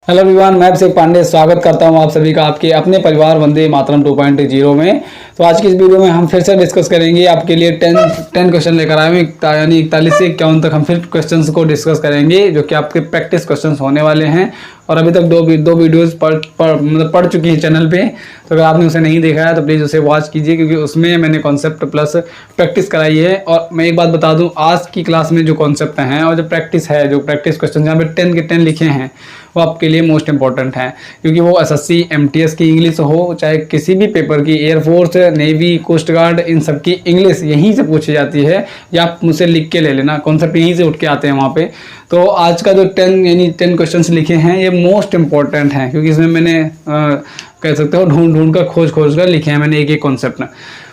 Hello everyone, मैं अभिषेक पांडे स्वागत करता हूं आप सभी का आपके अपने परिवार वंदे मातरम 2.0 में। तो आज की इस वीडियो में हम फिर से डिस्कस करेंगे आपके लिए 10 क्वेश्चन लेकर आए हैं, यानी 41 से 51 तक हम फिर क्वेश्चंस को डिस्कस करेंगे जो कि आपके प्रैक्टिस क्वेश्चंस होने वाले हैं। और अभी तक दो वीडियोस पढ़ चुकी हैं चैनल पे, तो अगर आपने उसे नहीं देखा है तो प्लीज़ उसे वॉच कीजिए, क्योंकि उसमें मैंने कॉन्सेप्ट प्लस प्रैक्टिस कराई है। और मैं एक बात बता दूं, आज की क्लास में जो कॉन्सेप्ट हैं और जो प्रैक्टिस है, जो प्रैक्टिस क्वेश्चन यहाँ पे 10 के 10 लिखे हैं, वो आपके लिए मोस्ट इंपॉर्टेंट है, क्योंकि वो एसएससी एमटीएस की इंग्लिश हो, चाहे किसी भी पेपर की, एयरफोर्स, नेवी, कोस्ट गार्ड, इन सब की इंग्लिश यहीं से पूछी जाती है। या आप मुझसे लिख के ले लेना, कॉन्सेप्ट यहीं से उठ के आते हैं वहाँ पे। तो आज का जो 10 क्वेश्चंस लिखे हैं ये मोस्ट इंपॉर्टेंट हैं, क्योंकि इसमें मैंने कह सकते हो ढूंढ कर खोज कर लिखे हैं मैंने एक कॉन्सेप्ट।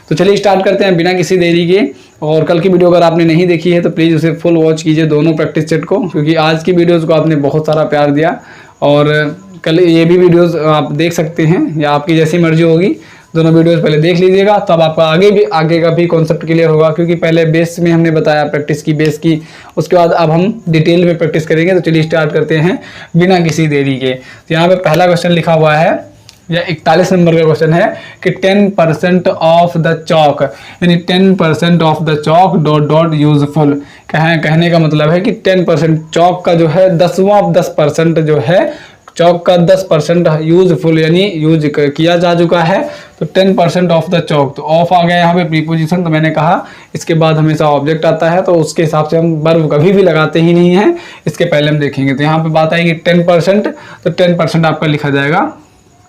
तो चलिए स्टार्ट करते हैं बिना किसी देरी के। और कल की वीडियो अगर आपने नहीं देखी है तो प्लीज़ उसे फुल वॉच कीजिए, दोनों प्रैक्टिस सेट को, क्योंकि आज की वीडियोस को आपने बहुत सारा प्यार दिया। और कल ये भी वीडियोस आप देख सकते हैं, या आपकी जैसी मर्जी होगी, दोनों वीडियोस पहले देख लीजिएगा, तब आपका आगे का भी कॉन्सेप्ट क्लियर होगा। क्योंकि पहले बेस में हमने बताया प्रैक्टिस की, बेस की, उसके बाद अब हम डिटेल में प्रैक्टिस करेंगे। तो चलिए स्टार्ट करते हैं बिना किसी देरी के। तो यहाँ पे पहला क्वेश्चन लिखा हुआ है, या 41 नंबर का क्वेश्चन है कि 10% ऑफ द चॉक, यानी 10% of the chalk dot dot useful. कहने का मतलब है कि 10% चॉक का जो है 10% जो है, चॉक का 10% यूजफुल यानी यूज किया जा चुका है। तो 10% ऑफ द चॉक, तो ऑफ आ गया यहाँ पे प्रीपोजिशन। तो मैंने कहा इसके बाद हमेशा ऑब्जेक्ट आता है, तो उसके हिसाब से हम वर्ब कभी भी लगाते ही नहीं है, इसके पहले हम देखेंगे। तो यहाँ पे बात आएगी 10%, तो 10% आपका लिखा जाएगा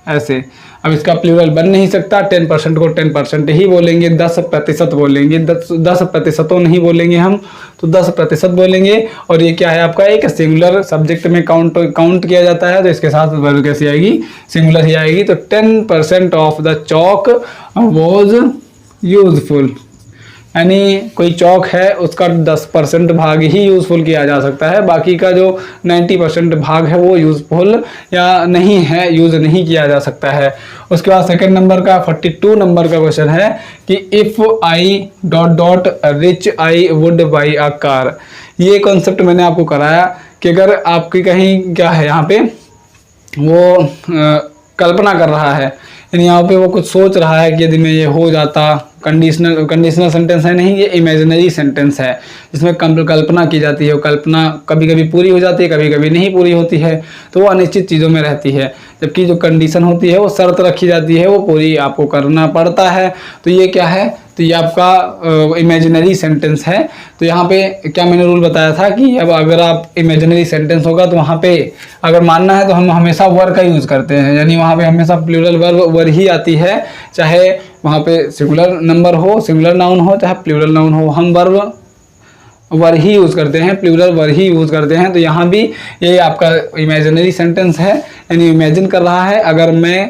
ऐसे। अब इसका प्लूरल बन नहीं सकता, 10% को 10% ही बोलेंगे, 10% बोलेंगे, 10% नहीं बोलेंगे हम, तो 10% बोलेंगे। और ये क्या है आपका, एक सिंगुलर सब्जेक्ट में काउंट किया जाता है, तो इसके साथ वर्ब कैसी आएगी, सिंगुलर ही आएगी। तो 10% of the chalk was useful, यानी कोई चौक है उसका 10% भाग ही यूज़फुल किया जा सकता है, बाकी का जो 90% भाग है वो यूज़फुल या नहीं है, यूज़ नहीं किया जा सकता है। उसके बाद सेकंड नंबर का 42 नंबर का क्वेश्चन है कि if I dot dot rich I would buy a car. ये कॉन्सेप्ट मैंने आपको कराया कि अगर आपकी कहीं क्या है, यहाँ पे वो कल्पना कर रहा है, यानी यहाँ पे वो कुछ सोच रहा है कि यदि मैं ये हो जाता, कंडीशनल सेंटेंस है नहीं, ये इमेजिनरी सेंटेंस है, जिसमें कल्पना की जाती है। कल्पना कभी कभी पूरी हो जाती है, कभी कभी नहीं पूरी होती है, तो वो अनिश्चित चीज़ों में रहती है। जबकि जो कंडीशन होती है वो शर्त रखी जाती है, वो पूरी आपको करना पड़ता है। तो ये क्या है, तो ये आपका इमेजिनरी सेंटेंस है। तो यहाँ पे क्या मैंने रूल बताया था कि अब अगर आप इमेजिनरी सेंटेंस होगा तो वहाँ पे अगर मानना है तो हम हमेशा वर का यूज़ करते हैं, यानी वहाँ पे हमेशा प्लूरल वर ही आती है, चाहे वहाँ पे सिंगुलर नंबर हो, सिंगुलर नाउन हो, चाहे प्लूरल नाउन हो, हम वर ही यूज़ करते हैं, प्लूरल वर ही यूज़ करते हैं। तो यहाँ भी ये आपका इमेजिनरी सेंटेंस है, यानी इमेजिन कर रहा है अगर मैं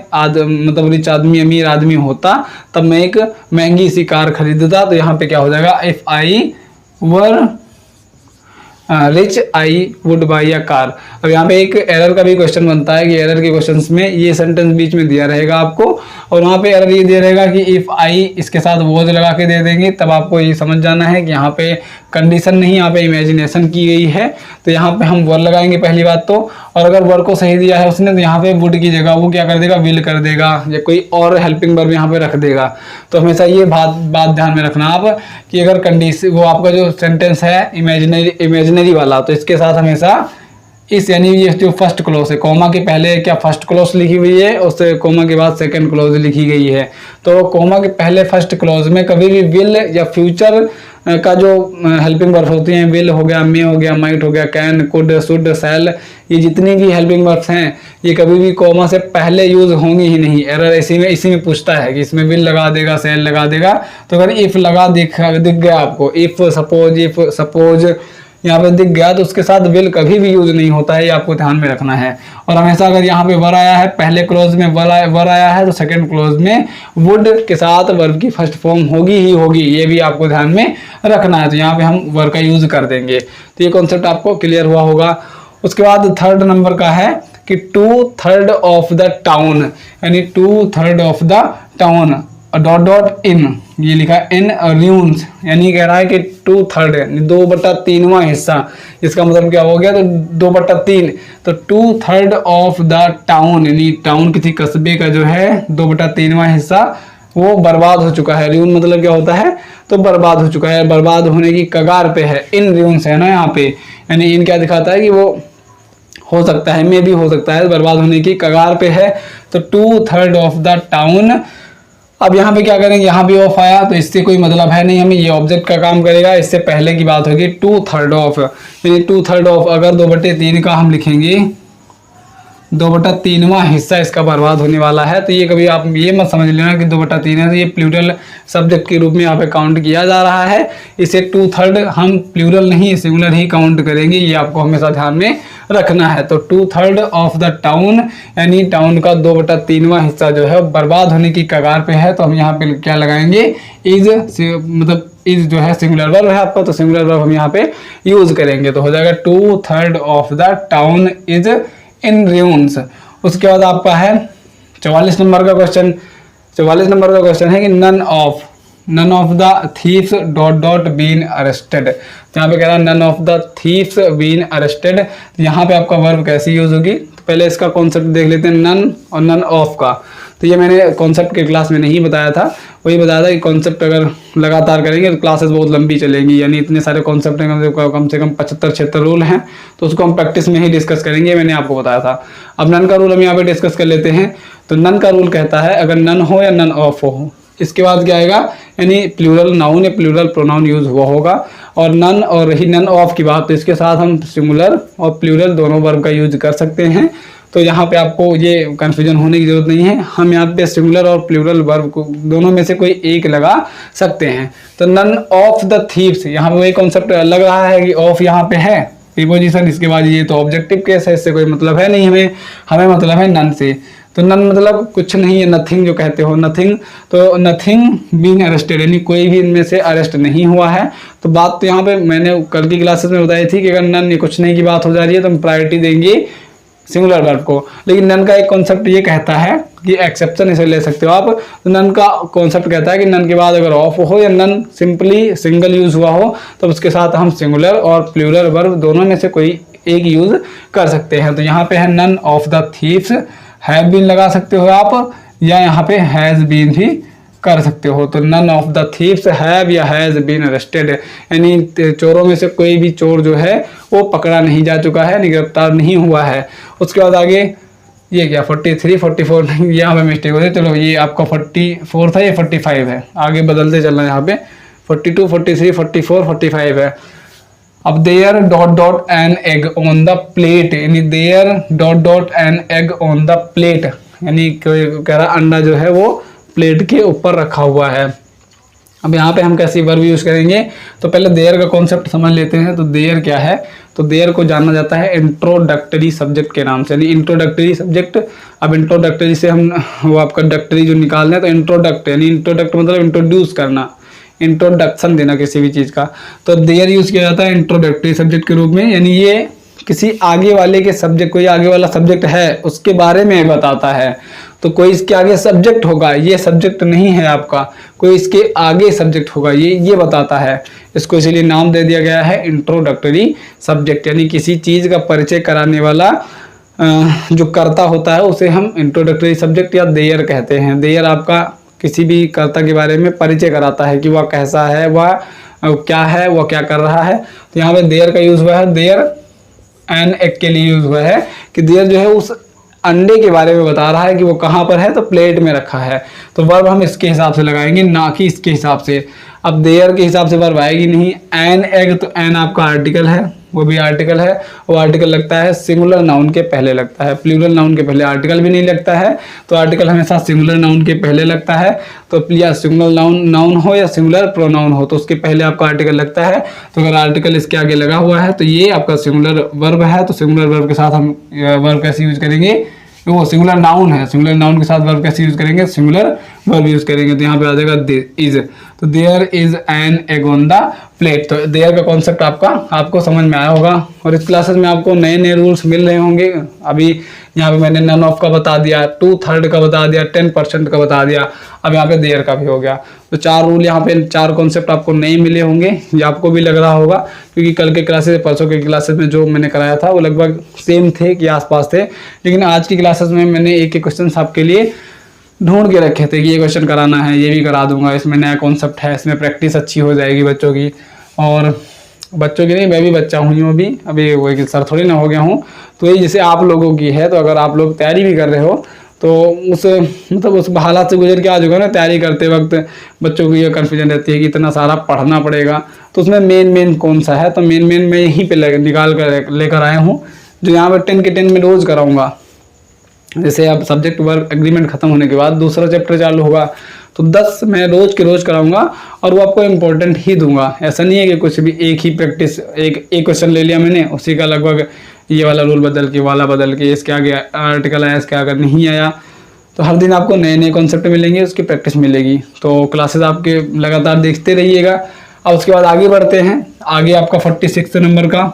मतलब रिच आदमी, अमीर आदमी होता, तब मैं एक महंगी सी कार खरीदता। तो यहाँ पे क्या हो जाएगा, if I were rich I would buy a car. अब यहाँ पे एक एरर का भी क्वेश्चन बनता है कि एरर के क्वेश्चंस में ये सेंटेंस बीच में दिया रहेगा आपको, और वहाँ पे एरर ये दिया रहेगा कि इफ़ आई इसके साथ वॉज लगा के दे देंगे, तब आपको ये समझ जाना है कि यहाँ पे कंडीशन नहीं, यहाँ पे इमेजिनेशन की गई है। तो यहाँ पे हम वर लगाएंगे पहली बात तो, और अगर वर को सही दिया है उसने, तो यहाँ पे वुड की जगह वो क्या कर देगा, विल कर देगा, या कोई और हेल्पिंग वर्ब यहाँ पे रख देगा। तो हमेशा ये बात ध्यान में रखना आप कि अगर कंडीशन वो आपका जो सेंटेंस है इमेजिनरी वाला, तो इसके साथ हमेशा इस, यानी ये जो फर्स्ट क्लॉज है, कोमा के पहले क्या फर्स्ट क्लॉज लिखी हुई है, उससे कोमा के बाद सेकंड क्लॉज लिखी गई है। तो कोमा के पहले फर्स्ट क्लॉज में कभी भी विल या फ्यूचर का जो हेल्पिंग वर्ब्स होती हैं, विल हो गया, मे हो गया, माइट हो गया, कैन, कुड, शुड, शैल, ये जितनी भी हेल्पिंग वर्ब्स हैं ये कभी भी कोमा से पहले यूज होंगी ही नहीं। एरर इसी में पूछता है कि इसमें विल लगा देगा, शैल लगा देगा। तो अगर इफ लगा दिख गया आपको, इफ सपोज यहाँ पे दिख गया, तो उसके साथ विल कभी भी यूज नहीं होता है, ये आपको ध्यान में रखना है। और हमेशा अगर यहाँ पे वर आया है, पहले क्लोज में वर आया है, तो सेकंड क्लोज में वुड के साथ वर्ब की फर्स्ट फॉर्म होगी ही होगी, ये भी आपको ध्यान में रखना है। तो यहाँ पे हम वर का यूज कर देंगे। तो ये कॉन्सेप्ट आपको क्लियर हुआ होगा। उसके बाद थर्ड नंबर का है कि 2/3 ऑफ द टाउन, यानी 2/3 of the town. Dot dot in, ये लिखा है इन र्यून्स, यानी कह रहा है कि 2/3 यानी 2/3वां हिस्सा। इसका मतलब क्या हो गया, तो 2/3, तो 2/3 ऑफ द टाउन, यानी टाउन किसी कस्बे का जो है 2/3वां हिस्सा वो बर्बाद हो चुका है। र्यून मतलब क्या होता है, तो बर्बाद हो चुका है, बर्बाद होने की कगार पे है। इन र्यून्स है ना यहाँ पे, यानी इन क्या दिखाता है कि वो हो सकता है, मे भी हो सकता है, बर्बाद होने की कगार पे है। तो 2/3 ऑफ द टाउन। अब यहाँ पे क्या करेंगे, यहाँ भी ऑफ आया तो इससे कोई मतलब है नहीं, हमें ये ऑब्जेक्ट का काम करेगा। इससे पहले की बात होगी 2/3 ऑफ, यानी 2/3 ऑफ अगर 2/3 का हम लिखेंगे 2/3वां हिस्सा इसका बर्बाद होने वाला है। तो ये कभी आप ये मत समझ लेना कि 2/3 है तो ये प्लूरल सब्जेक्ट के रूप में यहाँ पे काउंट किया जा रहा है। इसे 2/3 हम प्लूरल नहीं सिंगुलर ही काउंट करेंगे, ये आपको हमेशा ध्यान में रखना है। तो 2/3 ऑफ द टाउन, यानी टाउन का 2/3वां हिस्सा जो है बर्बाद होने की कगार पे है। तो हम यहाँ पे क्या लगाएंगे, इज, मतलब इज जो है सिंगुलर वर्ब है आपका, तो सिंगुलर वर्ब हम यहाँ पे यूज करेंगे। तो हो जाएगा 2/3 of the town is in ruins. उसके बाद आपका है 44 नंबर का क्वेश्चन। 44 नंबर का क्वेश्चन है कि none of the thieves dot dot been arrested. तो यहाँ पे कह रहा है none of the thieves been arrested. यहाँ पे आपका वर्ब कैसी यूज होगी, तो पहले इसका कॉन्सेप्ट देख लेते हैं, नन और नन ऑफ का। तो ये मैंने कॉन्सेप्ट के क्लास में नहीं बताया था, वही बताया था कि कॉन्सेप्ट अगर लगातार करेंगे तो क्लासेस बहुत लंबी चलेंगी, यानी इतने सारे कॉन्सेप्ट हैं, कम से कम 75-76 रूल हैं, तो उसको हम प्रैक्टिस में ही डिस्कस करेंगे, मैंने आपको बताया था। अब नन का रूल हम यहाँ पे डिस्कस कर लेते हैं। तो नन का रूल कहता है अगर नन हो या नन ऑफ हो, इसके बाद क्या आएगा, यानी प्लूरल नाउन या प्लूरल प्रोनाउन यूज हुआ होगा। और नन और रही नन ऑफ की बात, तो इसके साथ हम सिंगुलर और प्लूरल दोनों वर्ब का यूज कर सकते हैं। तो यहाँ पे आपको ये कन्फ्यूजन होने की जरूरत नहीं है, हम यहाँ पे सिंगुलर और प्लूरल वर्ब को दोनों में से कोई एक लगा सकते हैं। तो नन ऑफ द थीव्स, यहाँ पे वही कॉन्सेप्ट लग रहा है कि ऑफ यहाँ पे है प्रीपोजिशन, इसके बाद ये तो ऑब्जेक्टिव केस है, इससे कोई मतलब है नहीं, हमें मतलब है नन से। तो नन मतलब कुछ नहीं है, नथिंग जो कहते हो, नथिंग। तो नथिंग बीइंग अरेस्टेड, यानी कोई भी इनमें से अरेस्ट नहीं हुआ है। तो बात तो यहाँ पे मैंने कल की क्लासेस में बताई थी कि अगर नन ये कुछ नहीं की बात हो जा रही है तो हम प्रायोरिटी देंगे सिंगुलर वर्ब को। लेकिन नन का एक कॉन्सेप्ट ये कहता है कि एक्सेप्शन इसे ले सकते हो आप। तो नन का कॉन्सेप्ट कहता है कि नन के बाद अगर ऑफ हो या नन सिंपली सिंगल यूज हुआ हो तो उसके साथ हम सिंगुलर और प्लूरल वर्ब दोनों में से कोई एक यूज कर सकते हैं। तो यहाँ पे है none of the thieves, have been लगा सकते हो आप, या यहाँ पे हैज बीन भी कर सकते हो। तो none of the thieves have या हैज बीन अरेस्टेड, यानी चोरों में से कोई भी चोर जो है वो पकड़ा नहीं जा चुका है, गिरफ्तार नहीं हुआ है। उसके बाद आगे ये क्या 43, 44 यहाँ पे मिस्टेक हो रही है, चलो ये आपका 44 था, ये 45 है, आगे बदलते चलना है। यहाँ पे 42, 43, 44, 45 है। अब there dot dot an egg on the plate, यानी there dot dot an egg on the plate, यानी कह रहा अंडा जो है वो प्लेट के ऊपर रखा हुआ है। अब यहाँ पे हम कैसी वर्ब यूज करेंगे, तो पहले देयर का कॉन्सेप्ट समझ लेते हैं। तो देयर क्या है, तो देयर को जाना जाता है इंट्रोडक्टरी सब्जेक्ट के नाम से, यानी इंट्रोडक्टरी सब्जेक्ट। अब इंट्रोडक्टरी से हम वो आपका डक्टरी जो निकालना है, तो इंट्रोडक्ट यानी इंट्रोडक्ट मतलब इंट्रोड्यूस करना, इंट्रोडक्शन देना किसी भी चीज़ का। तो देयर यूज किया जाता है इंट्रोडक्टरी सब्जेक्ट के रूप में, यानी ये किसी आगे वाले के सब्जेक्ट, कोई आगे वाला सब्जेक्ट है उसके बारे में बताता है। तो कोई इसके आगे सब्जेक्ट होगा, ये सब्जेक्ट नहीं है आपका, कोई इसके आगे सब्जेक्ट होगा, ये बताता है। इसको इसीलिए नाम दे दिया गया है इंट्रोडक्टरी सब्जेक्ट, यानी किसी चीज़ का परिचय कराने वाला जो कर्ता होता है उसे हम इंट्रोडक्टरी सब्जेक्ट या देयर कहते हैं। देयर आपका किसी भी कर्ता के बारे में परिचय कराता है कि वह कैसा है, वह क्या है, वह क्या कर रहा है। तो यहाँ पे देयर का यूज हुआ है, देयर एन एग के लिए यूज हुआ है कि देयर जो है उस अंडे के बारे में बता रहा है कि वो कहाँ पर है, तो प्लेट में रखा है। तो वर्ब हम इसके हिसाब से लगाएंगे, ना कि इसके हिसाब से। अब देयर के हिसाब से वर्ब आएगी नहीं। एन एग, तो एन आपका आर्टिकल है, वो भी आर्टिकल है, वो आर्टिकल लगता है सिंगुलर नाउन के पहले लगता है, प्लूरल नाउन के पहले आर्टिकल भी नहीं लगता है। तो आर्टिकल हमेशा सिंगुलर नाउन के पहले लगता है। तो या सिंगुलर नाउन हो या सिंगुलर प्रोनाउन हो तो उसके पहले आपका आर्टिकल लगता है। तो अगर आर्टिकल इसके आगे लगा हुआ है तो ये आपका सिंगुलर वर्ब है। तो सिंगुलर वर्ब के साथ हम वर्ब कैसे यूज करेंगे, वो सिंगुलर नाउन है, सिंगुलर नाउन के साथ वर्ब कैसे यूज करेंगे, सिंगुलर वर्ब यूज करेंगे। तो यहाँ पे आ जाएगा इज। तो there is an egg on the plate. तो देयर का कॉन्सेप्ट आपको समझ में आया होगा। और इस क्लासेस में आपको नए नए रूल्स मिल रहे होंगे। अभी यहाँ पे मैंने नन ऑफ का बता दिया, 2/3 का बता दिया, 10% का बता दिया, अब यहाँ पे देयर का भी हो गया। तो 4 रूल यहाँ पे, 4 कॉन्सेप्ट आपको नए मिले होंगे। ये आपको भी लग रहा होगा क्योंकि कल के क्लासेस, परसों के क्लासेस में जो मैंने कराया था वो लगभग सेम थे कि आसपास थे। लेकिन आज की क्लासेस में मैंने एक एक क्वेश्चन आपके लिए ढूंढ के रखे थे कि ये क्वेश्चन कराना है, ये भी करा दूंगा, इसमें नया कॉन्सेप्ट है, इसमें प्रैक्टिस अच्छी हो जाएगी बच्चों की। और बच्चों की नहीं, मैं भी बच्चा हूँ यूँ भी, अभी वही सर थोड़ी ना हो गया हूँ। तो ये जैसे आप लोगों की है, तो अगर आप लोग तैयारी भी कर रहे हो तो उस हालात से गुजर के आ जाओगे ना। तैयारी करते वक्त बच्चों को ये कन्फ्यूजन रहती है कि इतना सारा पढ़ना पड़ेगा, तो उसमें मेन कौन सा है। तो मेन मैं यहीं पे निकाल कर लेकर आया हूँ, जो यहाँ पर 10 के 10 में रोज़ कराऊंगा। जैसे अब सब्जेक्ट वर्क एग्रीमेंट खत्म होने के बाद दूसरा चैप्टर चालू होगा, तो 10 मैं रोज के रोज कराऊंगा और वो आपको इम्पोर्टेंट ही दूंगा। ऐसा नहीं है कि कुछ भी एक ही प्रैक्टिस, एक क्वेश्चन ले लिया मैंने, उसी का लगभग ये वाला रूल बदल के, वाला बदल के, इसके आगे आर्टिकल आया, इसके आगे नहीं आया। तो हर दिन आपको नए नए कॉन्सेप्ट मिलेंगे, उसकी प्रैक्टिस मिलेगी। तो क्लासेस आपके लगातार देखते रहिएगा। अब उसके बाद आगे बढ़ते हैं। आगे आपका 46 नंबर का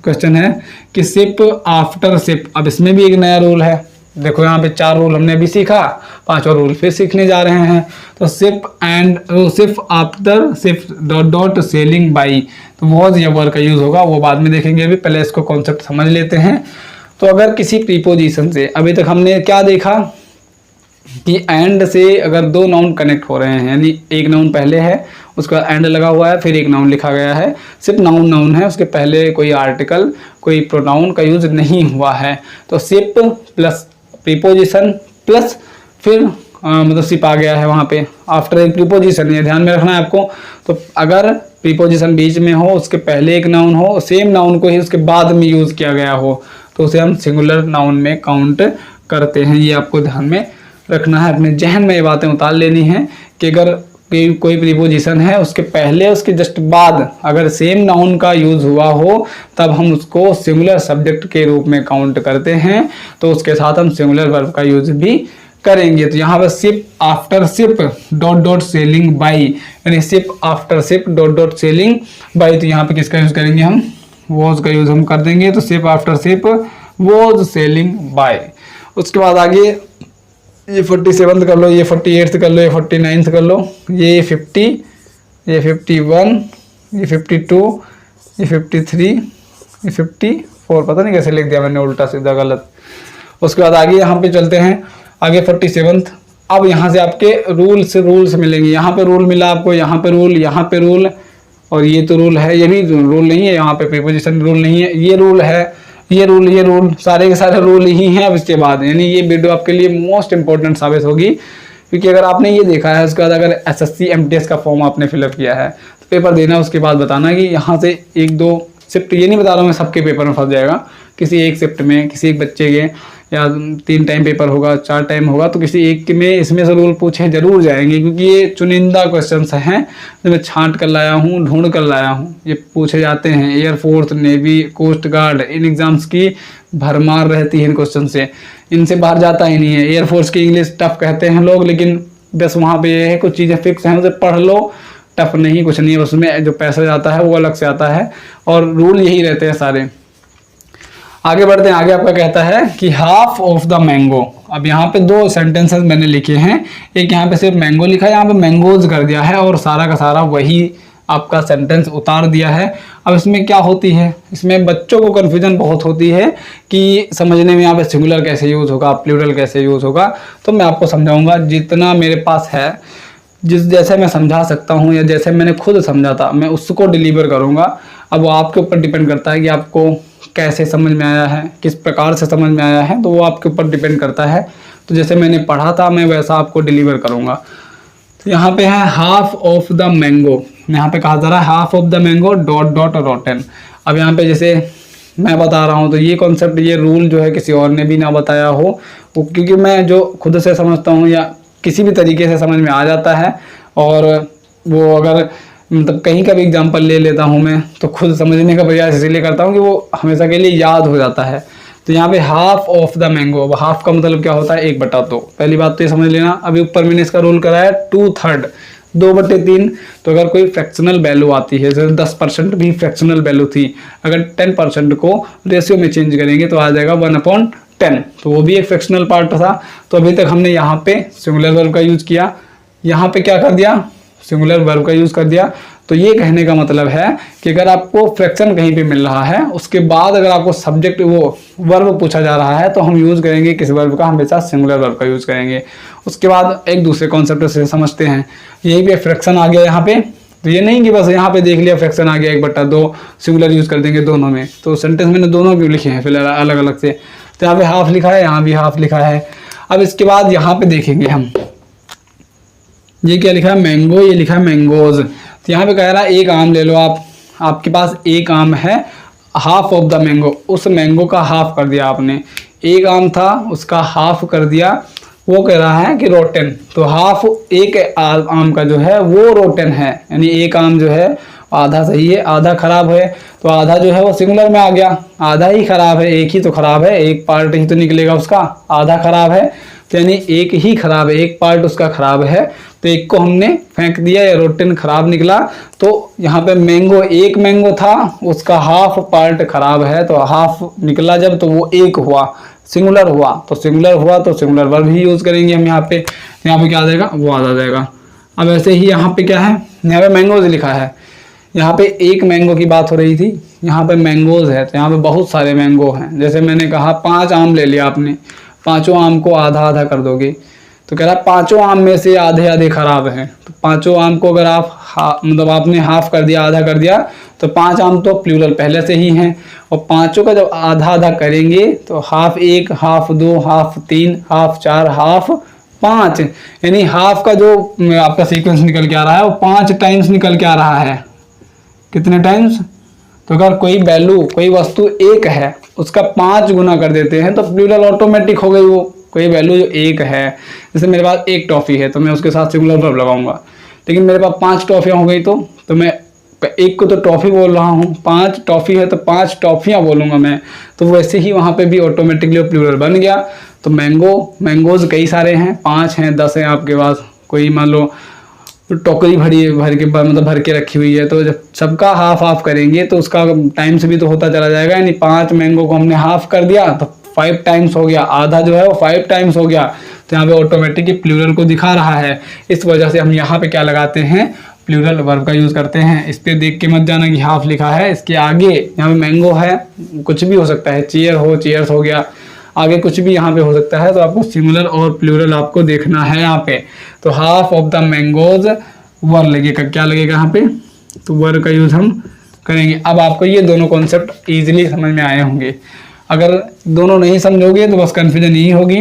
क्वेश्चन है कि सिप आफ्टर सिप। अब इसमें भी एक नया रूल है। देखो यहाँ पे 4 रूल हमने अभी सीखा, 5वां रूल फिर सीखने जा रहे हैं। तो सिर्फ आफ्टर सिर्फ डॉट सेलिंग बाई, तो वॉज या वर का यूज होगा, वो बाद में देखेंगे। अभी पहले इसको कॉन्सेप्ट समझ लेते हैं। तो अगर किसी प्रीपोजिशन से, अभी तक हमने क्या देखा कि एंड से अगर 2 नाउन कनेक्ट हो रहे हैं, यानी एक नाउन पहले है, उसका एंड लगा हुआ है, फिर एक नाउन लिखा गया है, सिर्फ नाउन है, उसके पहले कोई आर्टिकल, कोई प्रोनाउन का यूज नहीं हुआ है, तो सिप प्लस प्रीपोजिशन प्लस फिर मतलब सिप आ गया है वहाँ पे आफ्टर एक प्रीपोजिशन, ये ध्यान में रखना है आपको। तो अगर प्रीपोजिशन बीच में हो, उसके पहले एक नाउन हो, सेम नाउन को ही उसके बाद में यूज किया गया हो, तो उसे हम सिंगुलर नाउन में काउंट करते हैं। ये आपको ध्यान में रखना है, अपने जहन में ये बातें उतार लेनी है कि अगर कोई प्रीपोजिशन है, उसके पहले उसके जस्ट बाद अगर सेम नाउन का यूज हुआ हो, तब हम उसको सिंगुलर सब्जेक्ट के रूप में काउंट करते हैं। तो उसके साथ हम सिंगुलर वर्ब का यूज भी करेंगे। तो यहाँ पर sip after sip dot selling by, यानी sip after sip dot selling by. तो यहाँ पे किसका यूज करेंगे हम? वॉज का यूज हम कर देंगे। तो ship after ship was sailing by. उसके बाद आगे ये 47 कर लो, ये 48 कर लो, ये 49 कर लो, ये 50, ये 51, ये 52, ये 53, ये 54, पता नहीं कैसे लिख दिया मैंने, उल्टा सीधा गलत। उसके बाद आगे यहाँ पे चलते हैं, आगे 47। अब यहाँ से आपके रूल्स मिलेंगे। यहाँ पे रूल मिला आपको, यहाँ पे रूल, यहाँ पे रूल, और ये तो रूल है, ये भी रूल नहीं है, यहाँ पे प्रीपोजिशन रूल नहीं है, ये रूल है, ये रूल, सारे के सारे रूल ही हैं। अब इसके बाद यानी ये वीडियो आपके लिए मोस्ट इंपॉर्टेंट साबित होगी, क्योंकि अगर आपने ये देखा है, उसके बाद अगर SSC MTS का फॉर्म आपने फिलअप किया है, तो पेपर देना, उसके बाद बताना कि यहाँ से 1-2 शिफ्ट, ये नहीं बता रहा हूँ मैं सबके पेपर में फंस जाएगा, किसी एक शिफ्ट में, किसी एक बच्चे के, या 3 टाइम पेपर होगा, 4 टाइम होगा, तो किसी एक में इसमें से रूल पूछे जरूर जाएंगे, क्योंकि ये चुनिंदा क्वेश्चंस हैं जो मैं छांट कर लाया हूँ, ढूंढ कर लाया हूँ, ये पूछे जाते हैं। एयरफोर्स, नेवी, कोस्ट गार्ड, इन एग्जाम्स की भरमार रहती है इन क्वेश्चन से, इनसे बाहर जाता ही नहीं है। एयरफोर्स की इंग्लिश टफ कहते हैं लोग, लेकिन बस वहाँ पे ये है कुछ चीज़ें फिक्स हैं, उसे पढ़ लो, टफ नहीं, कुछ नहीं है, उसमें जो पैसा जाता है वो अलग से आता है, और रूल यही रहते हैं सारे। आगे बढ़ते हैं। आगे आपका कहता है कि हाफ ऑफ द मैंगो। अब यहाँ पे 2 सेंटेंसेस मैंने लिखे हैं, एक यहाँ पे सिर्फ मैंगो लिखा है, यहाँ पे मैंगोज कर दिया है, और सारा का सारा वही आपका सेंटेंस उतार दिया है। अब इसमें क्या होती है, इसमें बच्चों को कन्फ्यूजन बहुत होती है कि समझने में यहाँ पे सिंगुलर कैसे यूज़ होगा, प्लूरल कैसे यूज़ होगा। तो मैं आपको समझाऊंगा जितना मेरे पास है, जैसे मैं समझा सकता हूँ, या जैसे मैंने खुद समझा था, मैं उसको डिलीवर करूँगा। अब वो आपके ऊपर डिपेंड करता है कि आपको कैसे समझ में आया है, किस प्रकार से समझ में आया है, तो वो आपके ऊपर डिपेंड करता है। तो जैसे मैंने पढ़ा था, मैं वैसा आपको डिलीवर करूँगा। तो यहाँ पे है हाफ ऑफ द मैंगो, यहाँ पे कहा जा रहा है half of the mango dot rotten. अब यहाँ पे जैसे मैं बता रहा हूँ, तो ये कॉन्सेप्ट, ये रूल जो है किसी और ने भी ना बताया हो, वो क्योंकि मैं जो खुद से समझता हूँ या किसी भी तरीके से समझ में आ जाता है, और वो अगर मतलब कहीं का भी एग्जाम्पल ले लेता हूँ मैं, तो खुद समझने का प्रयास इसलिए करता हूँ कि वो हमेशा के लिए याद हो जाता है। तो यहाँ पे हाफ ऑफ द मैंगो, अब हाफ का मतलब क्या होता है? 1/2। पहली बात तो ये समझ लेना। अभी ऊपर मैंने इसका रूल कराया 2/3, 2/3। तो अगर कोई फ्रैक्शनल वैल्यू आती है, जैसे 10% भी फ्रैक्शनल वैल्यू थी, अगर 10% को रेशियो में चेंज करेंगे तो आ जाएगा 1/10। तो वो भी एक फ्रैक्शनल पार्ट था। तो अभी तक हमने यहाँ पे सिंगुलर वर्ब का यूज किया, यहाँ पे क्या कर दिया, सिंगुलर वर्ब का यूज कर दिया। तो ये कहने का मतलब है कि अगर आपको फ्रैक्शन कहीं पे मिल रहा है, उसके बाद अगर आपको सब्जेक्ट वो वर्ब पूछा जा रहा है, तो हम यूज करेंगे किस वर्ब का, हमेशा सिंगुलर वर्ब का यूज करेंगे। उसके बाद एक दूसरे कॉन्सेप्ट से समझते हैं। यही पे फ्रैक्शन आ गया यहाँ पे, तो ये नहीं कि बस यहाँ पे देख लिया फ्रैक्शन आ गया 1/2, सिंगुलर यूज कर देंगे दोनों में। तो सेंटेंस मैंने दोनों भी लिखे हैं फिलहाल अलग अलग से। तो यहाँ पे हाफ लिखा है, यहाँ भी हाफ लिखा है। अब इसके बाद यहाँ पे देखेंगे हम, ये क्या लिखा है, मैंगो, ये लिखा है मैंगोज। तो यहाँ पे कह रहा है एक आम ले लो आप, आपके पास एक आम है, हाफ ऑफ द मैंगो, उस मैंगो का हाफ कर दिया आपने। एक आम था उसका हाफ कर दिया, वो कह रहा है कि रोटेन। तो हाफ एक आम का जो है वो रोटेन है, यानी एक आम जो है आधा सही है आधा खराब है। तो आधा जो है वो सिंगुलर में आ गया, आधा ही खराब है, एक ही तो खराब है, एक पार्ट ही तो निकलेगा उसका, आधा खराब है। तो यानी एक ही खराब है, एक पार्ट उसका खराब है, तो एक को हमने फेंक दिया या रोटेन खराब निकला। तो यहाँ पे मैंगो, एक मैंगो था उसका हाफ पार्ट खराब है, तो हाफ निकला जब तो वो एक हुआ, सिंगुलर हुआ। तो सिंगुलर हुआ तो सिंगुलर वर्ब ही यूज करेंगे हम यहाँ पे क्या आ जाएगा, वो आ जाएगा। अब ऐसे ही यहाँ पे क्या है, यहाँ पे मैंगोज लिखा है, यहाँ पे एक मैंगो की बात हो रही थी, यहाँ पे मैंगोज है, तो यहाँ पे बहुत सारे मैंगो हैं। जैसे मैंने कहा 5 आम ले लिया आपने, 5 आम को आधा आधा कर दोगे, तो कह रहा है 5 आम में से आधे आधे खराब हैं। तो 5 आम को अगर आप मतलब आपने हाफ कर दिया, आधा कर दिया, तो 5 आम तो प्लूरल पहले से ही हैं, और 5 का जब आधा आधा करेंगे तो half 1, half 2, half 3, half 4, half 5, यानी हाफ का जो आपका सीक्वेंस निकल के आ रहा है वो 5 टाइम्स निकल के आ रहा है। कितने टाइम्स, तो अगर कोई वैल्यू, कोई वस्तु एक है, उसका 5 गुना कर देते हैं तो प्लूरल ऑटोमेटिक हो गई वो। कोई वैल्यू जो एक है, जैसे मेरे पास एक टॉफ़ी है तो मैं उसके साथ सिंगुलर वर्ब लगाऊंगा, लेकिन मेरे पास 5 टॉफ़ियाँ हो गई तो मैं एक को तो टॉफ़ी बोल रहा हूँ, 5 टॉफ़ी है तो 5 टॉफ़ियाँ बोलूँगा मैं। तो वैसे ही वहाँ पे भी ऑटोमेटिकली प्लूरल बन गया। तो मैंगोज कई सारे हैं, 5 हैं, 10 हैं आपके पास, कोई मान लो टोकरी भर के रखी हुई है, तो जब सबका हाफ हाफ करेंगे तो उसका टाइम से भी तो होता चला जाएगा। यानी 5 मैंगो को हमने हाफ कर दिया तो 5 टाइम्स हो गया, आधा जो है वो 5 टाइम्स हो गया। तो यहाँ पे ऑटोमेटिकली प्लूरल को दिखा रहा है, इस वजह से हम यहाँ पे क्या लगाते हैं, प्लूरल वर्ब का यूज़ करते हैं। इस पे देख के मत जाना कि हाफ लिखा है, इसके आगे यहाँ पे मैंगो है, कुछ भी हो सकता है, चेयर हो, चेयर्स हो गया, आगे कुछ भी यहाँ पे हो सकता है। तो आपको सिंगुलर और प्लूरल आपको देखना है यहाँ पे। तो हाफ ऑफ द मैंगोज वर लगेगा, क्या लगेगा यहाँ पे, तो वर का यूज़ हम करेंगे। अब आपको ये दोनों कॉन्सेप्ट ईजिली समझ में आए होंगे। अगर दोनों नहीं समझोगे तो बस कन्फ्यूजन यही होगी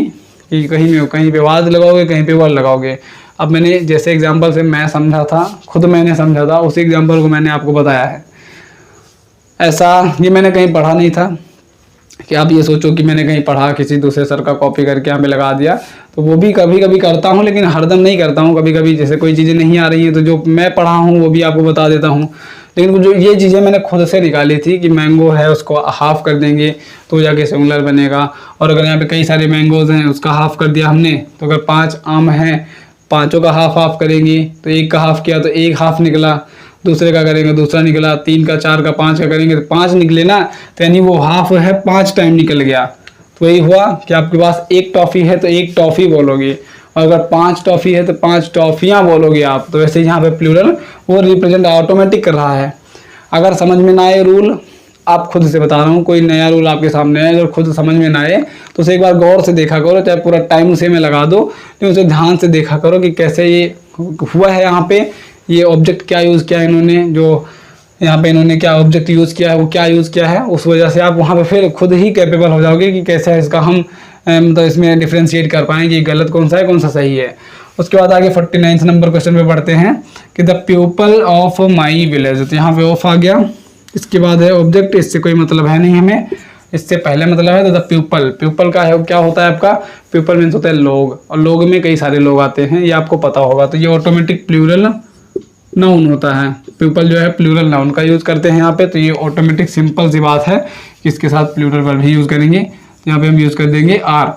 कि कहीं पे वाज लगाओगे, कहीं पे वर लगाओगे। अब मैंने जैसे एग्जाम्पल से मैं समझा था, खुद मैंने समझा था, उसी एग्जाम्पल को मैंने आपको बताया है। ऐसा ये मैंने कहीं पढ़ा नहीं था कि आप ये सोचो कि मैंने कहीं पढ़ा, किसी दूसरे सर का कॉपी करके यहाँ पे लगा दिया। तो वो भी कभी कभी करता हूँ, लेकिन हरदम नहीं करता हूँ। कभी कभी जैसे कोई चीज़ें नहीं आ रही हैं तो जो मैं पढ़ा हूँ वो भी आपको बता देता हूँ। लेकिन जो ये चीज़ें मैंने खुद से निकाली थी कि मैंगो है उसको हाफ कर देंगे तो जाके सिंगुलर बनेगा। और अगर यहाँ पे कई सारे मैंगोज हैं उसका हाफ कर दिया हमने, तो अगर 5 आम हैं, 5 का हाफ हाफ करेंगे तो एक का हाफ किया तो एक हाफ निकला, दूसरे का करेंगे दूसरा निकला, 3 का 4 का 5 का करेंगे तो 5 निकले ना, तो यानी वो हाफ है 5 टाइम निकल गया। तो वही हुआ कि आपके पास एक टॉफ़ी है तो एक टॉफ़ी बोलोगे, और अगर 5 टॉफ़ी है तो 5 टॉफ़ियाँ बोलोगे आप। तो वैसे यहाँ पे प्लूरल वो रिप्रेजेंट ऑटोमेटिक कर रहा है। अगर समझ में ना आए रूल, आप खुद से बता रहा हूँ, कोई नया रूल आपके सामने है, अगर खुद समझ में ना आए तो उसे एक बार गौर से देखा करो, चाहे पूरा टाइम उसे में लगा दो, लेकिन उसे ध्यान से देखा करो कि कैसे ये हुआ है। यहाँ पे ये ऑब्जेक्ट क्या यूज़ किया है इन्होंने, जो यहाँ पे इन्होंने क्या ऑब्जेक्ट यूज़ किया है, वो क्या यूज़ किया है, उस वजह से आप वहाँ पे फिर खुद ही कैपेबल हो जाओगे कि कैसे इसका हम मतलब इसमें डिफ्रेंशिएट कर पाएंगे गलत कौन सा है कौन सा सही है। उसके बाद आगे 49 नंबर क्वेश्चन पे पढ़ते हैं कि the people of my village. तो यहाँ पे ऑफ आ गया, इसके बाद है ऑब्जेक्ट, इससे कोई मतलब है नहीं हमें, इससे पहले मतलब है तो द पीपल का है क्या होता है आपका, पीपल मीन्स होता है लोग, और लोग में कई सारे लोग आते हैं, ये आपको पता होगा। तो ये ऑटोमेटिक प्लूरल नाउन होता है, पीपल जो है प्लूरल नाउन का यूज़ करते हैं यहाँ पे। तो ये ऑटोमेटिक सिंपल सी बात है कि इसके साथ प्लूरल वर्ब भी यूज़ करेंगे। यहाँ पे हम यूज़ कर देंगे are.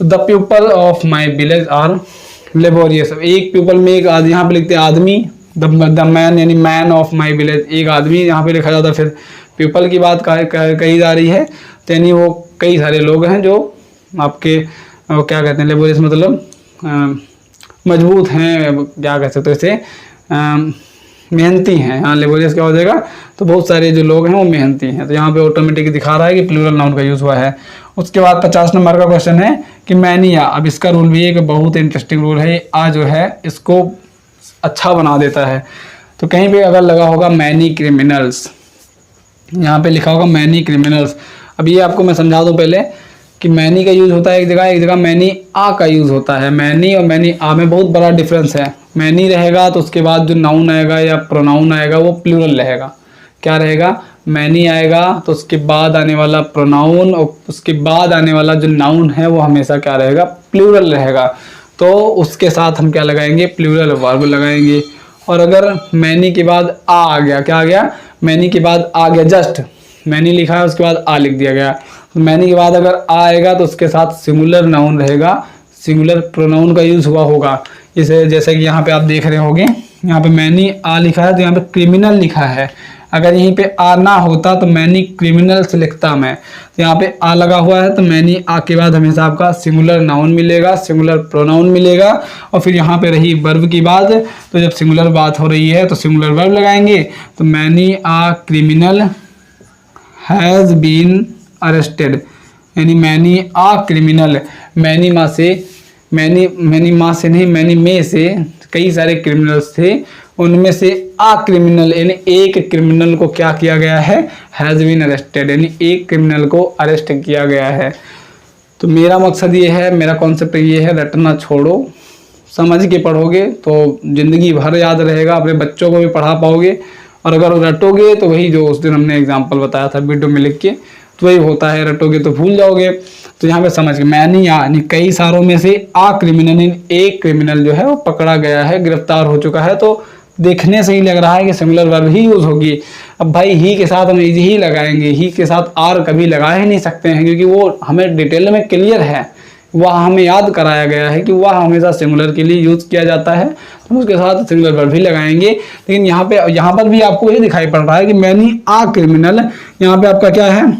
The people of my village are laborious, एक पीपल में एक आदमी, यहाँ पे लिखते हैं आदमी, द मैन यानी मैन ऑफ माई विलेज, एक आदमी यहाँ पे लिखा जाता है। फिर पीपल की बात कही जा रही है, तो यानी वो कई सारे लोग हैं जो आपके क्या कहते हैं, लेबोरियस मतलब मजबूत हैं, क्या कह सकते हैं इसे, मेहनती हैं। हाँ, लेबोरियस क्या हो जाएगा, तो बहुत सारे जो लोग हैं वो मेहनती हैं। तो यहाँ पे ऑटोमेटिक दिखा रहा है कि प्लूरल नाउन का यूज़ हुआ है। उसके बाद 50 नंबर का क्वेश्चन है कि मैनिया। अब इसका रूल भी एक बहुत इंटरेस्टिंग रूल है, आ जो है इसको अच्छा बना देता है। तो कहीं पे अगर लगा होगा मैनी क्रिमिनल्स, यहाँ पे लिखा होगा मैनी क्रिमिनल्स। अब ये आपको मैं समझा दूँ पहले कि मैनी का यूज़ होता है एक जगह मैनी आ का यूज़ होता है। मैनी और मैनी आ में बहुत बड़ा डिफरेंस है। मैनी रहेगा तो उसके बाद जो नाउन आएगा या प्रोनाउन आएगा वो प्लूरल रहेगा। क्या रहेगा, मैनी आएगा तो उसके बाद आने वाला प्रोनाउन और उसके बाद आने वाला जो नाउन है वो हमेशा क्या रहेगा, प्लूरल रहेगा। तो उसके साथ हम क्या लगाएंगे, प्लूरल वर्ब लगाएंगे। और अगर मैनी के बाद आ गया, क्या आ गया, मैनी के बाद आ गया, जस्ट मैनी लिखा है उसके बाद आ लिख दिया गया, तो मैनी के बाद अगर आ आएगा तो उसके साथ सिंगुलर नाउन रहेगा, सिंगुलर प्रोनाउन का यूज़ हुआ होगा। जैसे कि यहाँ पे आप देख रहे होंगे, यहाँ पे मैनी आ लिखा है तो यहाँ पे क्रिमिनल लिखा है। अगर यहीं पे आ ना होता तो मैनी क्रिमिनल्स लिखता मैं। तो यहाँ पे आ लगा हुआ है तो मैनी आ के बाद हमेशा आपका सिंगुलर नाउन मिलेगा, सिंगुलर प्रोनाउन मिलेगा। और फिर यहाँ पे रही वर्ब की बात, तो जब सिंगुलर बात हो रही है तो सिंगुलर वर्ब लगाएंगे। तो many a criminal has been arrested, यानी मैनी आ क्रिमिनल, मैनी माँ से, मैनी माँ से नहीं, मैनी में से कई सारे क्रिमिनल्स थे, उनमें से आ क्रिमिनल यानी एक क्रिमिनल को क्या किया गया है, हैज़ बीन अरेस्टेड, यानी एक क्रिमिनल को अरेस्ट किया गया है। तो मेरा मकसद ये है, मेरा कॉन्सेप्ट ये है, रटना छोड़ो, समझ के पढ़ोगे तो ज़िंदगी भर याद रहेगा, अपने बच्चों को भी पढ़ा पाओगे। और अगर रटोगे तो वही जो उस दिन हमने एग्जाम्पल बताया था वीडियो में लिख के, तो वही होता है, रटोगे तो भूल जाओगे। तो यहाँ पे समझ के मैनी आ यानी कई सारों में से आ क्रिमिनल, एक क्रिमिनल जो है वो पकड़ा गया है, गिरफ्तार हो चुका है। तो देखने से ही लग रहा है कि सिंगुलर वर्ब ही यूज़ होगी। अब भाई ही के साथ हम इज ही लगाएंगे, ही के साथ आर कभी लगा ही नहीं सकते हैं, क्योंकि वो हमें डिटेल में क्लियर है, वह हमें याद कराया गया है कि वह हमेशा सिंगुलर के लिए यूज़ किया जाता है, तो उसके साथ सिंगुलर वर्ब भी लगाएंगे। लेकिन यहाँ पर भी आपको ये दिखाई पड़ रहा है कि मैनी आ क्रिमिनल, यहाँ पे आपका क्या है,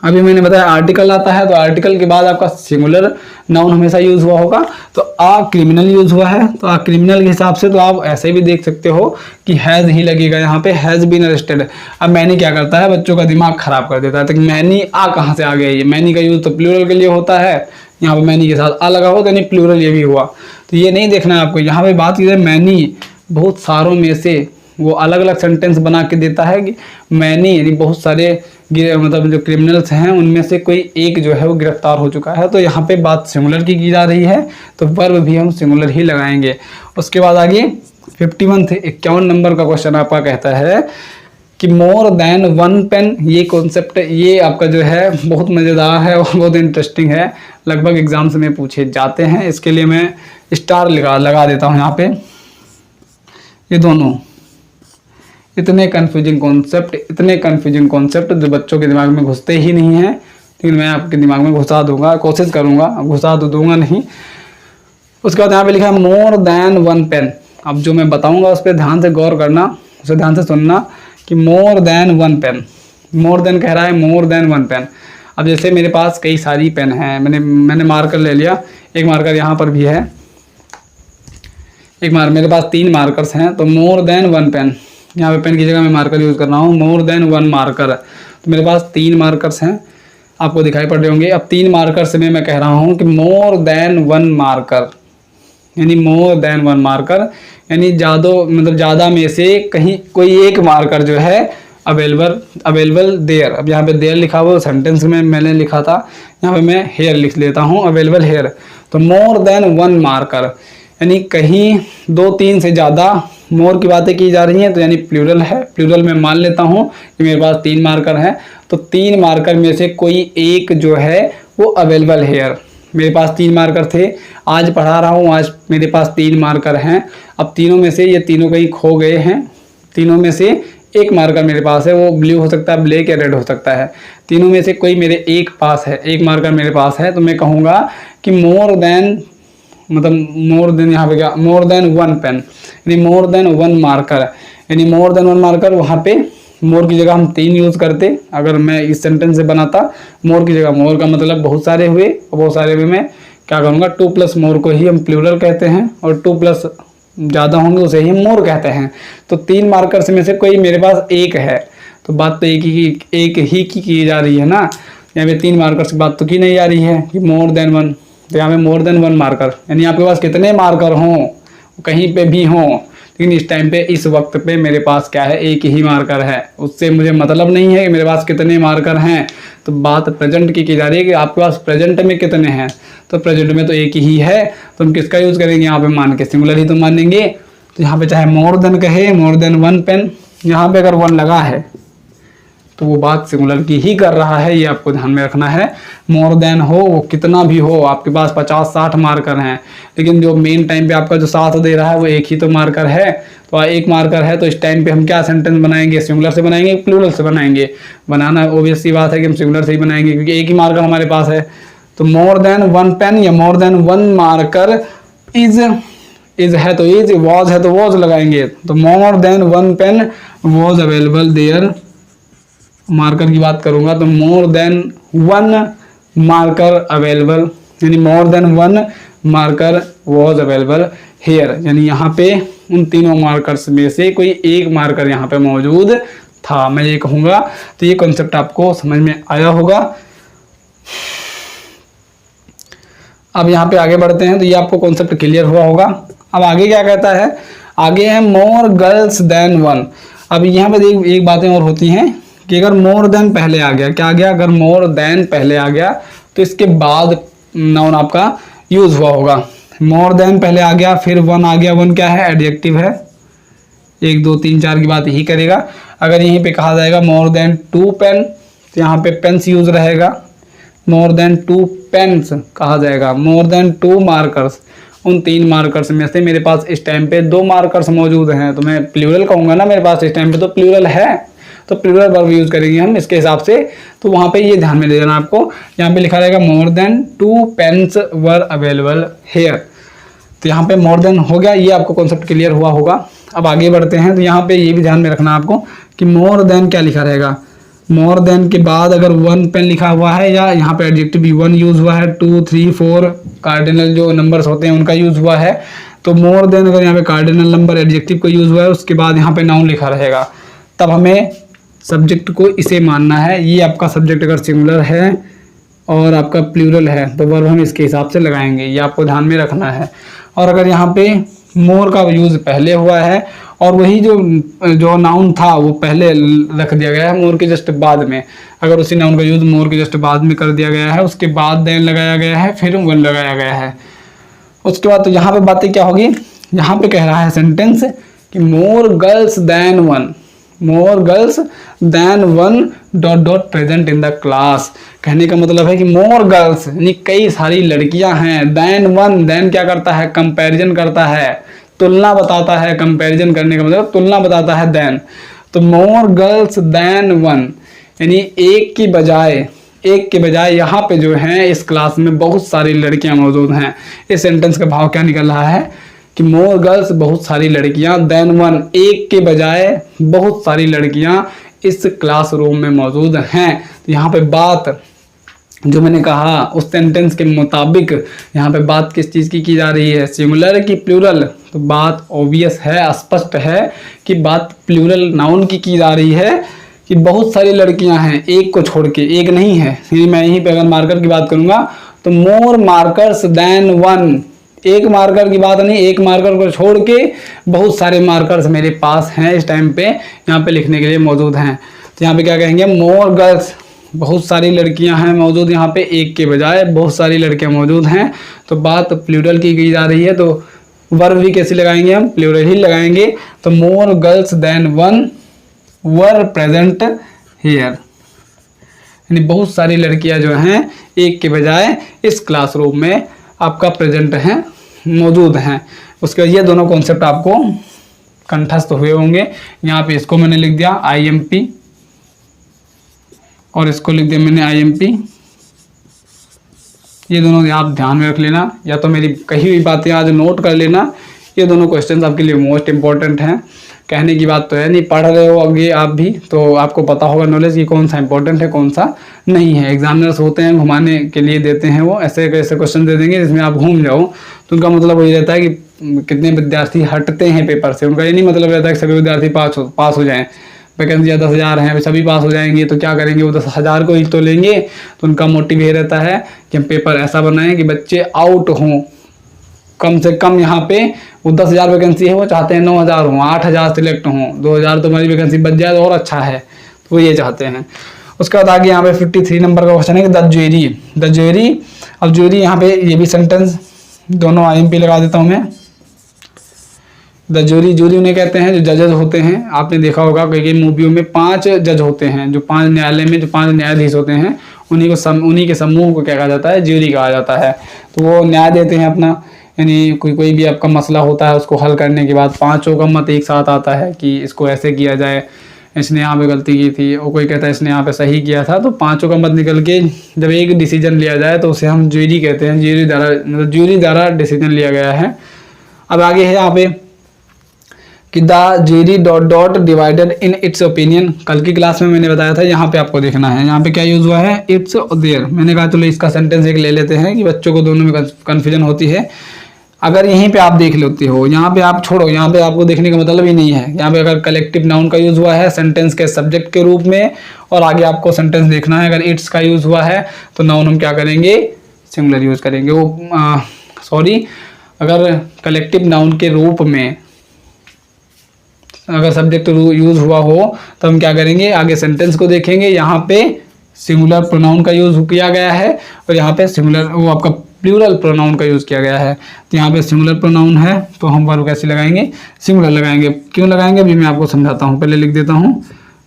अभी मैंने बताया आर्टिकल आता है, तो आर्टिकल के बाद आपका सिंगुलर नाउन हमेशा यूज़ हुआ होगा। तो आ क्रिमिनल यूज़ हुआ है, तो आ क्रिमिनल के हिसाब से तो आप ऐसे भी देख सकते हो कि हैज़ ही लगेगा, यहाँ पे हैज़ बीन अरेस्टेड। अब मैनी क्या करता है, बच्चों का दिमाग खराब कर देता है, तो मैनी आ कहाँ से आ गया, ये मैनी का यूज़ तो प्लूरल के लिए होता है, यहाँ पे मैनी के साथ आ लगा हो तो यानी प्लूरल ये भी हुआ। तो ये नहीं देखना है आपको, यहाँ पे बात की जाए मैनी बहुत सारों में से, वो अलग अलग सेंटेंस बना के देता है कि मैनी यानी बहुत सारे मतलब जो क्रिमिनल्स हैं उनमें से कोई एक जो है वो गिरफ्तार हो चुका है। तो यहाँ पे बात सिंगुलर की जा रही है, तो वर्ब भी हम सिंगुलर ही लगाएंगे। उसके बाद आगे 51 नंबर का क्वेश्चन आपका कहता है कि मोर देन वन पेन। ये कॉन्सेप्ट, ये आपका जो है बहुत मज़ेदार है और बहुत इंटरेस्टिंग है, लगभग एग्जाम्स में पूछे जाते हैं। इसके लिए मैं स्टार लगा देता हूँ यहाँ पे। ये दोनों इतने कन्फ्यूजिंग कॉन्सेप्ट जो बच्चों के दिमाग में घुसते ही नहीं हैं, लेकिन मैं आपके दिमाग में घुसा दूंगा, कोशिश करूंगा, घुसा तो दूंगा नहीं। उसके बाद यहाँ पे लिखा है मोर देन वन पेन। अब जो मैं बताऊंगा उस पर ध्यान से गौर करना, उसे ध्यान से सुनना कि more than one pen, more than कह रहा है, मोर देन वन पेन। अब जैसे मेरे पास कई सारी पेन हैं, मैंने मार्कर ले लिया, एक मार्कर यहाँ पर भी है, मेरे पास 3 मार्कर्स हैं, तो मोर देन वन पेन, यहाँ पे पेन की जगह मैं मार्कर यूज़ कर रहा हूँ, मोर देन वन मार्कर। तो मेरे पास 3 मार्कर्स हैं, आपको दिखाई पड़ रहे होंगे। अब 3 मार्कर से मैं कह रहा हूँ कि मोर देन वन मार्कर, यानी मोर देन वन मार्कर यानी ज़्यादा में से कहीं कोई एक मार्कर जो है अवेलेबल देयर। अब यहाँ पे देयर लिखा हुआ सेंटेंस में मैंने लिखा था, यहाँ पे मैं हेयर लिख लेता हूँ, अवेलेबल हेयर। तो मोर देन वन मार्कर यानी कहीं 2-3 से ज़्यादा मोर की बातें की जा रही हैं, तो यानी प्लूरल है। प्लूरल में मान लेता हूँ कि मेरे पास 3 मार्कर हैं, तो 3 मार्कर में से कोई एक जो है वो अवेलेबल हेयर। मेरे पास 3 मार्कर थे, आज पढ़ा रहा हूँ, आज मेरे पास 3 मार्कर हैं। अब तीनों में से ये तीनों कहीं खो गए हैं, तीनों में से एक मार्कर मेरे पास है, वो ब्लू हो सकता है, ब्लैक या रेड हो सकता है। तीनों में से कोई मेरे एक पास है, एक मार्कर मेरे पास है, तो मैं कहूँगा कि मोर देन मतलब मोर देन, यहाँ पे क्या, मोर देन वन पेन, यानी मोर देन वन मार्कर, यानी मोर देन वन मार्कर, वहाँ पे मोर की जगह हम 3 यूज़ करते। अगर मैं इस सेंटेंस से बनाता, मोर की जगह, मोर का मतलब बहुत सारे हुए, और बहुत सारे में मैं क्या करूँगा, 2 प्लस मोर को ही हम प्लूरल कहते हैं, और 2 प्लस ज़्यादा होंगे उसे ही हम मोर कहते हैं। तो 3 मार्कर्स में से कोई मेरे पास एक है, तो बात तो एक ही की जा रही है ना। यहाँ पे 3 मार्कर्स की बात तो की नहीं जा रही है कि मोर देन वन, तो यहाँ पे मोर देन वन मार्कर, यानी आपके पास कितने मार्कर हों, कहीं पे भी हों, लेकिन इस टाइम पे, इस वक्त पे मेरे पास क्या है, एक ही मार्कर है। उससे मुझे मतलब नहीं है कि मेरे पास कितने मार्कर हैं, तो बात प्रेजेंट की जा रही है कि आपके पास प्रेजेंट में कितने हैं, तो प्रेजेंट में तो एक ही है, तो हम किसका यूज़ करेंगे, यहाँ पे मान के सिंगुलर ही तो मानेंगे। तो यहाँ पे चाहे मोर देन कहे, मोर देन वन पेन, यहाँ पे अगर वन लगा है तो वो बात सिंगुलर की ही कर रहा है, ये आपको ध्यान में रखना है। मोर देन हो, वो कितना भी हो, आपके पास 50-60 मार्कर हैं, लेकिन जो मेन टाइम पे आपका जो साथ दे रहा है वो एक ही तो मार्कर है। तो एक मार्कर है, तो इस टाइम पे हम क्या सेंटेंस बनाएंगे, सिंगुलर से बनाएंगे, प्लूरल से बनाएंगे। बनाना ऑब्वियस सी बात है कि हम सिंगुलर से ही बनाएंगे, क्योंकि एक ही मार्कर हमारे पास है। तो मोर देन वन पेन या more than one marker, is है तो इज, वॉज है तो वॉज लगाएंगे। तो more than one pen was available there, marker की बात करूंगा तो more than one marker available, यानी more than one marker was available here, यानी यहाँ पे उन तीनों मार्कर्स में से कोई एक मार्कर यहाँ पे मौजूद था, मैं ये कहूँगा। तो ये कॉन्सेप्ट आपको समझ में आया होगा। अब यहाँ पे आगे बढ़ते हैं, तो ये आपको कॉन्सेप्ट क्लियर हुआ होगा। अब आगे क्या कहता है, आगे है मोर गर्ल्स देन वन। अब यहाँ पे एक बातें और होती हैं कि अगर मोर देन पहले आ गया, क्या आ गया, अगर मोर देन पहले आ गया तो इसके बाद नाउन आपका यूज हुआ होगा। मोर देन पहले आ गया, फिर वन आ गया, वन क्या है, एडजेक्टिव है, 1 2 3 4 की बात यही करेगा। अगर यहीं पे कहा जाएगा मोर देन 2 पेन, तो यहाँ पे पेन्स यूज रहेगा, मोर देन 2 पेन्स कहा जाएगा। मोर देन 2 मार्कर्स, उन 3 मार्कर्स में से मेरे पास इस टाइम पे 2 मार्कर्स मौजूद हैं, तो मैं प्लूरल कहूँगा ना, मेरे पास इस टाइम पे तो प्लूरल है, तो प्लूरल वर्ब यूज करेंगे हम इसके हिसाब से। तो वहाँ पे ये ध्यान में ले जाना आपको, यहाँ पे लिखा रहेगा more than 2 pens were available here. तो यहाँ पे मोर देन हो गया, ये आपको कॉन्सेप्ट क्लियर हुआ होगा। अब आगे बढ़ते हैं, तो यहाँ पे ये भी ध्यान में रखना आपको कि मोर देन क्या लिखा रहेगा, मोर देन के बाद अगर 1 पेन लिखा हुआ है, या यहाँ पे एडजेक्टिव भी 1 यूज हुआ है, 2 3 4 कार्डिनल जो नंबर्स होते हैं उनका यूज हुआ है, तो मोर देन अगर यहाँ पे कार्डिनल नंबर एडजेक्टिव को यूज हुआ है, उसके बाद यहाँ पे नाउन लिखा रहेगा, तब हमें सब्जेक्ट को इसे मानना है। ये आपका सब्जेक्ट अगर सिंगुलर है और आपका प्लूरल है तो वर्ब हम इसके हिसाब से लगाएंगे, ये आपको ध्यान में रखना है। और अगर यहाँ पे मोर का यूज पहले हुआ है और वही जो नाउन था वो पहले रख दिया गया है मोर के जस्ट बाद में, अगर उसी नाउन का यूज मोर के जस्ट बाद में कर दिया गया है, उसके बाद देन लगाया गया है, फिर वन लगाया गया है, उसके बाद तो यहाँ पे बातें क्या होगी, यहाँ पे कह रहा है सेंटेंस कि more girls than one, more girls than one dot dot present in the class. कहने का मतलब है कि मोर गर्ल्स यानी कई सारी लड़कियां हैं, देन वन, देन क्या करता है, कंपैरिजन करता है, तुलना बताता है, कंपैरिजन करने का मतलब तुलना बताता है देन। तो मोर गर्ल्स देन वन यानी एक के बजाय यहाँ पे जो है इस क्लास में बहुत सारी लड़कियां मौजूद हैं। इस सेंटेंस का भाव क्या निकल रहा है कि मोर गर्ल्स बहुत सारी लड़कियां, देन वन एक के बजाय बहुत सारी लड़कियां इस क्लासरूम में मौजूद हैं। तो यहाँ पे बात जो मैंने कहा उस सेंटेंस के मुताबिक यहाँ पे बात किस चीज़ की जा रही है, सिंगुलर की प्लूरल। तो बात ऑब्वियस है, स्पष्ट है कि बात प्लूरल नाउन की जा रही है कि बहुत सारी लड़कियां हैं, एक को छोड़ के, एक नहीं है। मैं यहीं पे अगर मार्कर की बात करूंगा तो मोर मार्कर्स देन वन, एक मार्कर की बात नहीं, एक मार्कर को छोड़ के बहुत सारे मार्कर्स मेरे पास हैं इस टाइम पे यहाँ पे लिखने के लिए मौजूद हैं। तो यहाँ पे क्या कहेंगे, मोर गर्ल्स बहुत सारी लड़कियां हैं मौजूद, यहाँ पे एक के बजाय बहुत सारी लड़कियां मौजूद हैं। तो बात प्लूरल की जा रही है, तो वर्ब भी कैसे लगाएंगे, हम प्लूरल ही लगाएंगे। तो more girls than one were present here, यानी बहुत सारी लड़कियां जो हैं एक के बजाय इस क्लासरूम में आपका प्रेजेंट हैं, मौजूद हैं। उसके बाद ये दोनों कॉन्सेप्ट आपको कंठस्थ हुए होंगे। यहाँ पे इसको मैंने लिख दिया IMP और इसको लिख दिया मैंने IMP। ये दोनों आप ध्यान में रख लेना, या तो मेरी कही हुई बातें आज नोट कर लेना। ये दोनों क्वेश्चंस आपके लिए मोस्ट इंपॉर्टेंट हैं। कहने की बात तो है नहीं, पढ़ रहे हो आगे आप भी तो आपको पता होगा नॉलेज कि कौन सा इंपॉर्टेंट है कौन सा नहीं है। एग्जामिनर्स होते हैं घुमाने के लिए देते हैं, वो ऐसे ऐसे क्वेश्चन दे देंगे जिसमें आप घूम जाओ, तो उनका मतलब वही रहता है कि कितने विद्यार्थी हटते हैं पेपर से। उनका ये नहीं मतलब रहता है कि सभी विद्यार्थी पास हो जाएँ। वैकेंसी 10,000 हैं, सभी पास हो जाएंगे तो क्या करेंगे, वो 10,000 को ही तो लेंगे। तो उनका मोटिव ये रहता है कि हम पेपर ऐसा बनाएं कि बच्चे आउट हों, कम से कम यहाँ पे वो 10,000 वैकेंसी है, वो चाहते हैं 9,000 हों, 8,000 सिलेक्ट हों, 2,000 तो हमारी वैकेंसी बच जाए तो और अच्छा है, तो वो ये चाहते हैं। उसके बाद आगे यहाँ पे 53 नंबर का क्वेश्चन है कि द ज्वेरी। अब ज्वेरी यहाँ पे ये भी सेंटेंस दोनों IMP लगा देता हूँ मैं। द ज्यूरी उन्हें कहते हैं जो जजेस होते हैं। आपने देखा होगा कई मूवियों में 5 जज होते हैं, जो 5 न्यायालय में जो 5 न्यायाधीश होते हैं, उन्हीं के समूह को क्या कहा जाता है, ज्यूरी कहा जाता है। तो वो न्याय देते हैं अपना, यानी कोई भी आपका मसला होता है उसको हल करने के बाद 5 का मत एक साथ आता है कि इसको ऐसे किया जाए, इसने यहाँ पे गलती की थी, और कोई कहता है इसने यहाँ पे सही किया था, तो 5 का मत निकल के जब एक डिसीजन लिया जाए तो उसे हम ज्यूरी कहते हैं। ज्यूरी द्वारा डिसीजन लिया गया है। अब आगे है यहाँ पे कि the jury ... divided in its opinion. कल की क्लास में मैंने बताया था, यहाँ पे आपको देखना है, यहाँ पे क्या यूज़ हुआ है, इट्स देयर। मैंने कहा चलो इसका सेंटेंस एक ले लेते हैं कि बच्चों को दोनों में कन्फ्यूजन होती है। अगर यहीं पे आप देख लेते हो, यहाँ पे आप छोड़ो, यहाँ पे आपको देखने का मतलब ही नहीं है। यहाँ पे अगर कलेक्टिव नाउन का यूज़ हुआ है सेंटेंस के सब्जेक्ट के रूप में, और आगे आपको सेंटेंस देखना है, अगर इट्स का यूज़ हुआ है तो नाउन हम क्या करेंगे, सिंगुलर यूज़ करेंगे। अगर कलेक्टिव नाउन के रूप में अगर सब्जेक्ट यूज़ हुआ हो तो हम क्या करेंगे, आगे सेंटेंस को देखेंगे, यहाँ पे सिंगुलर प्रोनाउन का यूज़ किया गया है, और यहाँ पे आपका प्लूरल प्रोनाउन का यूज़ किया गया है। तो यहाँ पे सिंगुलर प्रोनाउन है तो हम वर्ब कैसे लगाएंगे, सिंगुलर लगाएंगे। क्यों लगाएंगे अभी मैं आपको समझाता हूँ, पहले लिख देता हूँ,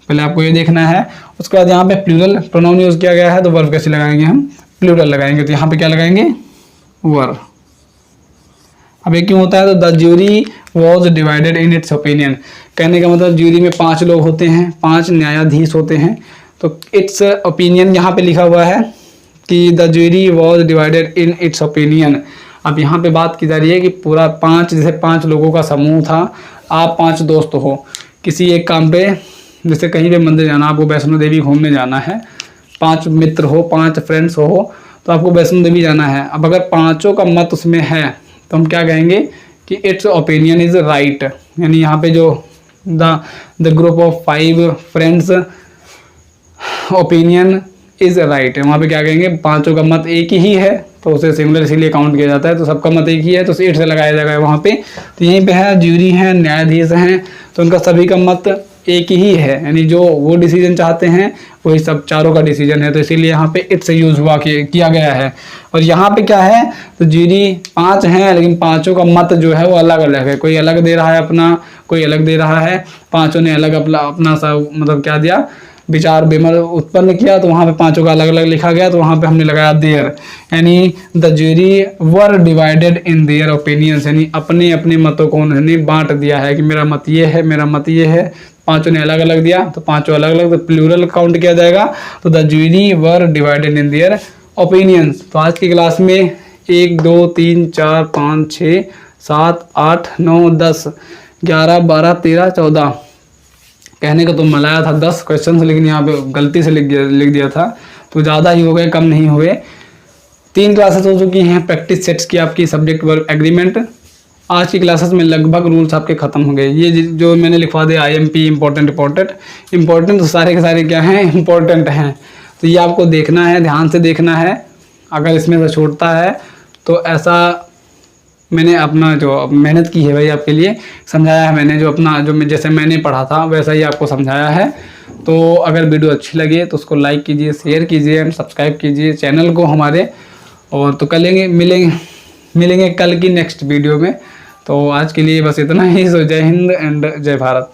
पहले आपको ये देखना है। उसके बाद यहाँ पे प्लूरल प्रोनाउन यूज़ किया गया है तो वर्ब कैसे लगाएंगे, हम प्लूरल लगाएंगे। तो यहाँ पे क्या लगाएंगे, वर्ब। अब ये क्यों होता है, तो the jury was divided in its opinion. कहने का मतलब ज्यूरी में 5 लोग होते हैं, 5 न्यायाधीश होते हैं। तो इट्स ओपिनियन यहाँ पे लिखा हुआ है कि the jury was divided in its opinion. अब यहाँ पे बात की जा रही है कि पूरा 5, जैसे 5 लोगों का समूह था, आप 5 दोस्त हो किसी एक काम पे, जैसे कहीं पे मंदिर जाना, आपको वैष्णो देवी घूमने जाना है, 5 मित्र हो, 5 फ्रेंड्स हो, तो आपको वैष्णो देवी जाना है। अब अगर 5 का मत उसमें है तो हम क्या कहेंगे कि इट्स ओपिनियन इज राइट। यानी यहाँ पे जो the group of 5 friends opinion is right है, वहाँ पे क्या कहेंगे, 5 का मत एक ही है तो उसे सिंगुलर इसीलिए काउंट किया जाता है। तो सबका मत एक ही है तो इट से लगाया जाएगा वहाँ पे। तो यहीं पे है ज्यूरी है, न्यायाधीश हैं, तो उनका सभी का मत एक ही है, यानी जो वो डिसीजन चाहते हैं वही सब चारों का डिसीजन है। तो इसीलिए यहाँ पे इट से यूज़ हुआ किया गया है। और यहाँ पे क्या है, तो ज्यूरी 5 हैं लेकिन 5 का मत जो है वो अलग अलग है। कोई अलग दे रहा है अपना, कोई अलग दे रहा है, 5 ने अलग अपना सा मतलब क्या दिया, विचार विमर्श उत्पन्न किया, तो वहाँ पे 5 का अलग अलग लिखा गया, तो वहाँ पे हमने लगाया देयर। यानी the jury were divided in their opinions, यानी अपने अपने मतों को उन्होंने बांट दिया है कि मेरा मत ये है, मेरा मत ये है। 5 ने अलग अलग दिया तो 5 अलग अलग, तो प्लूरल काउंट किया जाएगा। तो the jury were divided in their opinions. तो आज की क्लास में 1 2 3 4 5 6 7 8 9 10 11 12 13 14, कहने का तो मिलाया था 10 क्वेश्चन, लेकिन यहाँ पे गलती से लिख दिया था, तो ज़्यादा ही हो गए, कम नहीं हुए। 3 क्लासेस हो चुकी हैं, प्रैक्टिस सेट्स की आपकी सब्जेक्ट वर्ब एग्रीमेंट। आज की क्लासेस में लगभग रूल्स आपके ख़त्म हो गए। ये जो मैंने लिखवा दिया IMP इंपॉर्टेंट तो सारे के सारे क्या हैं, इंपॉर्टेंट हैं। तो ये आपको देखना है, ध्यान से देखना है। अगर इसमें से छूटता है तो ऐसा मैंने अपना जो मेहनत की है भाई आपके लिए समझाया है मैंने, जैसे मैंने पढ़ा था वैसा ही आपको समझाया है। तो अगर वीडियो अच्छी लगे तो उसको लाइक कीजिए, शेयर कीजिए एंड सब्सक्राइब कीजिए चैनल को हमारे। और तो मिलेंगे कल की नेक्स्ट वीडियो में। तो आज के लिए बस इतना ही। सो जय हिंद एंड जय भारत।